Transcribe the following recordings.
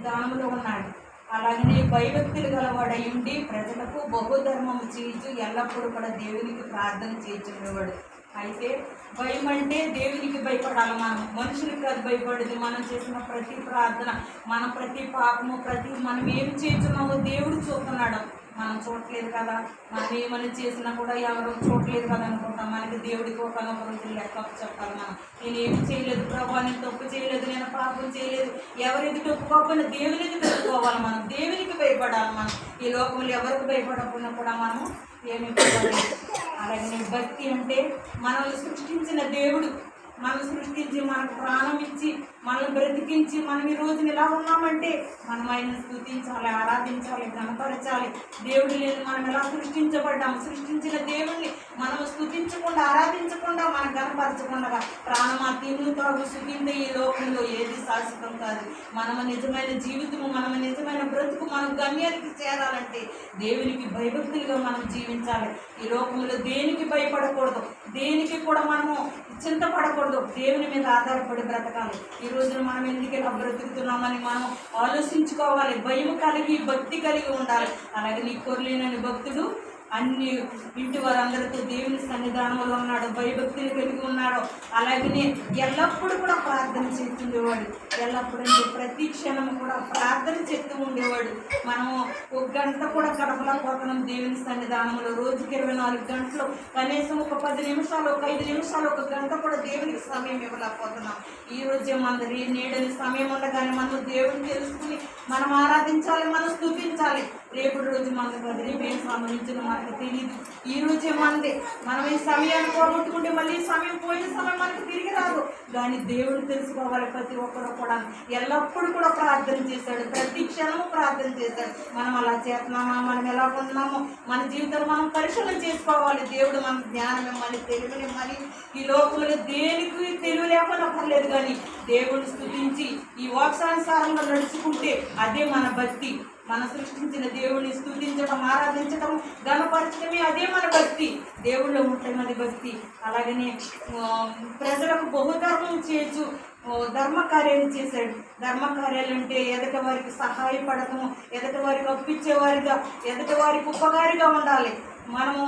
సన్నిధానంలో ఉన్నాడు. అలాగనే భయభక్తులు గలవాడై ఉండి ప్రజలకు బహుధర్మము చేయించు ఎల్లప్పుడూ కూడా దేవునికి ప్రార్థన చేయించుకునేవాడు. అయితే భయం అంటే దేవునికి భయపడాలి. మనం మనుషులకు కాదు భయపడేది. మనం చేసిన ప్రతి ప్రార్థన, మన ప్రతి పాపము, మనం ఏమి చేస్తున్నామో దేవుడు చూస్తున్నాడు. మనం చూడట్లేదు కదా, మనం ఏమని చేసినా కూడా ఎవరు చూడలేదు కదా అనుకుంటాం. మనకి దేవుడికి ఒకనొక రోజు లెక్క చెప్పాలి. నేను ఏమి చేయలేదు ప్రభా, నేను తప్పు చేయలేదు, నేను పాపం చేయలేదు, ఎవరు ఎదుటి ఒప్పుకోకపోయినా దేవుని ఎదుటి ఒప్పుకోవాలి. మనం దేవునికి భయపడాలి. మనం ఈ లోకంలో ఎవరికి భయపడకపోయినా కూడా మనము ఏమి భయపడలేదు. అలాగే భక్తి అంటే మనల్ని సృష్టించిన దేవుడు, మనం సృష్టించి మనకు ప్రాణం ఇచ్చి మనల్ని బ్రతికించి మనం ఈ రోజున ఇలా ఉన్నామంటే మనం ఆయన స్తుతించాలి, ఆరాధించాలి, గణపరచాలి. దేవుడు లేదు, మనం ఎలా సృష్టించబడ్డాము. సృష్టించిన దేవుడిని మనం స్తుతించకుండా, ఆరాధించకుండా, మనం గణపరచకుండా ప్రాణమా తిను తాగు సుఖింద ఈ లోకంలో ఏది శాశ్వతం కాదు. మనము నిజమైన జీవితము, మనము నిజమైన బ్రతుకు, మనం గమ్యానికి చేరాలంటే దేవునికి భయభక్తులుగా మనం జీవించాలి. ఈ లోకంలో దేనికి భయపడకూడదు, దేనికి కూడా మనము చింతపడకూడదు. దేవుని మీద ఆధారపడి బ్రతకాలి. ఈ రోజున మనం ఎందుకు ఇలా బ్రతుకుతున్నామని మనం ఆలోచించుకోవాలి. భయం కలిగి, భక్తి కలిగి ఉండాలి. అలాగే నీ కొరలేనని భక్తుడు అన్ని ఇంటి వారందరితో దేవుని సన్నిధానంలో ఉన్నాడు, భయభక్తిని కలిగి ఉన్నాడు. అలాగనే ఎల్లప్పుడూ కూడా ప్రార్థన చేస్తుండేవాడు. ఎల్లప్పుడూ ప్రతి క్షణము కూడా ప్రార్థన చేస్తూ ఉండేవాడు. మనము ఒక గంట కూడా గడపలేకపోతున్నాం దేవుని సన్నిధానంలో. రోజుకి 24 గంటలు, కనీసం ఒక 10 నిమిషాలు, ఒక 5 నిమిషాలు, ఒక గంట కూడా దేవునికి సమయం ఇవ్వలేకపోతున్నాం. ఈ రోజే మనది నేడని సమయం ఉండగానే మనం దేవుని తెలుసుకుని మనం ఆరాధించాలి, మనం స్తుతించాలి. రేపటి రోజు మనకు అది రేపేం సంబంధించిన మనకు తెలియదు. ఈ రోజే మనదే. మనం ఈ సమయాన్ని పోగొట్టుకుంటే మళ్ళీ ఈ సమయం, పోయిన సమయం మనకు తిరిగి రాదు. కానీ దేవుడు తెలుసుకోవాలి. ప్రతి ఒక్కరు కూడా ఎల్లప్పుడూ కూడా ప్రార్థన చేశాడు, ప్రతి క్షణము ప్రార్థన చేశాడు. మనం అలా చేస్తున్నామా, మనం ఎలా ఉన్నామో, మన జీవితాన్ని మనం పరిశీలన చేసుకోవాలి. దేవుడు మన జ్ఞానం ఇవ్వాలి, తెలివినివ్వాలి. ఈ లోకంలో దేనికి తెలివి లేకుండా పర్లేదు, కానీ దేవుడిని స్తుతించి ఈ వాక్సానుసారంగా నడుచుకుంటే అదే మన భక్తి. మనం సృష్టించిన దేవుడిని స్తుతించడం, ఆరాధించడం, గణపరచడమే అదే మన భక్తి. దేవుళ్ళో ఉంటున్నది భక్తి. అలాగనే ప్రజలకు బహుధర్మం చేయొచ్చు, ధర్మకార్యాలు చేశాడు. ధర్మకార్యాలు అంటే ఎదుటి వారికి సహాయపడటము, ఎదుటి వారికి అప్పించేవారిగా, ఎదుటి వారికి ఉపకారిగా ఉండాలి. మనకు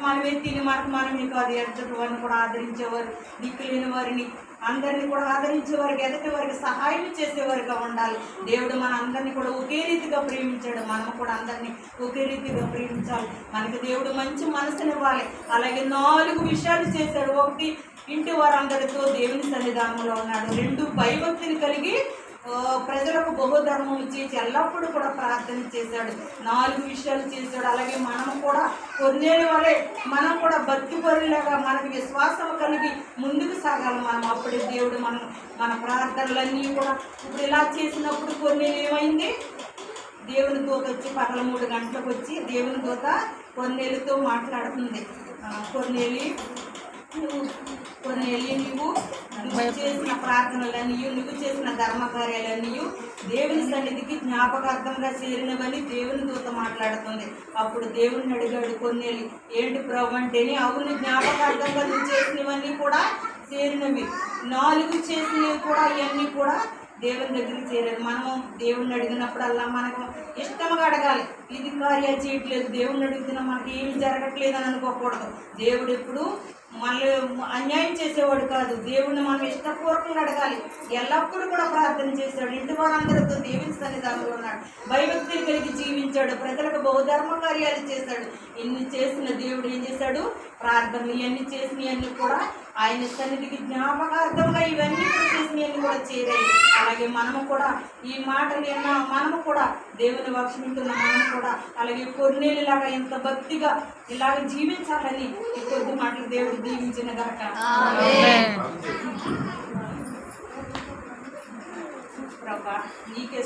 మనమే తిని మనమే కాదు, ఎదుటి వారిని కూడా ఆదరించేవారు, దిక్కు లేని వారిని అందరినీ కూడా ఆదరించేవారికి, ఎదుటి వారికి సహాయం చేసేవారిగా ఉండాలి. దేవుడు మన అందరినీ కూడా ఒకే రీతిగా ప్రేమించాడు. మనం కూడా అందరినీ ఒకే రీతిగా ప్రేమించాలి. మనకి దేవుడు మంచి మనసునివ్వాలి. అలాగే 4 విషయాలు చేశాడు. 1, ఇంటి వారందరితో దేవుని సన్నిధానంలో ఉన్నాడు. 2, భయభక్తిని కలిగి ప్రజలకు బహుధర్మం చేసి ఎల్లప్పుడూ కూడా ప్రార్థన చేశాడు. 4 విషయాలు చేశాడు. అలాగే మనం కూడా కొన్నేళ్ళ వలె మనం కూడా భక్తి పరులాగా మనకు విశ్వాసం కలిగి ముందుకు సాగాలి. మనం అప్పుడే దేవుడు మన ప్రార్థనలన్నీ కూడా ఇప్పుడు ఇలా చేసినప్పుడు కొన్నేళ్ళు ఏమైంది, దేవుని దూత వచ్చి పగల 3 గంటలకు వచ్చి దేవుని దూత కొన్నేళ్ళతో మాట్లాడుతుంది. కొన్నేళ్ళు నువ్వు చేసిన ప్రార్థనలన్నీ, నువ్వు చేసిన ధర్మకార్యాలన్నీ దేవుని సన్నిధికి జ్ఞాపకార్థంగా చేరినవని దేవుని దూత మాట్లాడుతుంది. అప్పుడు దేవుడిని అడిగాడు కొన్నేళ్ళు, ఏంటి ప్రభు అంటేనే, అవును జ్ఞాపకార్థంగా నువ్వు చేసినవన్నీ కూడా చేరినవి. 4 చేసినవి కూడా ఇవన్నీ కూడా దేవుని దగ్గరికి చేరారు. మనము దేవుణ్ణి అడిగినప్పుడల్లా మనకు ఇష్టంగా అడగాలి. ఇది కార్యాలు చేయట్లేదు, దేవుణ్ణి అడుగుతున్నా మనకి ఏమి జరగట్లేదు అని అనుకోకూడదు. దేవుడు ఎప్పుడు మళ్ళీ అన్యాయం చేసేవాడు కాదు. దేవుడిని మనం ఇష్టపూర్వకంగా అడగాలి. ఎల్లప్పుడూ కూడా ప్రార్థన చేశాడు. ఇంటి వారందరితో దేవుని సన్నిధానంలో ఉన్నాడు. భయభక్తులు కలిగి జీవించాడు. ప్రజలకు బహుధర్మ కార్యాలు చేశాడు. ఇన్ని చేసిన దేవుడు ఏం చేశాడు, ప్రార్థనలు ఇవన్నీ చేసినవన్నీ కూడా ఆయన సన్నిధికి జ్ఞాపకార్థంగా ఇవన్నీ కూడా చేసినవన్నీ కూడా చేరాయి. అలాగే మనము కూడా ఈ మాటలు విన్నా మనము కూడా దేవుని వాక్ష్మింటున్న మనము కూడా అలాగే కొన్నేళ్ళలాగా ఇంత భక్తిగా ఇలాగ జీవించాలని ఈ కొద్ది మాటలు దేవుడు దీవించిన గాక. ప్రభా నీకే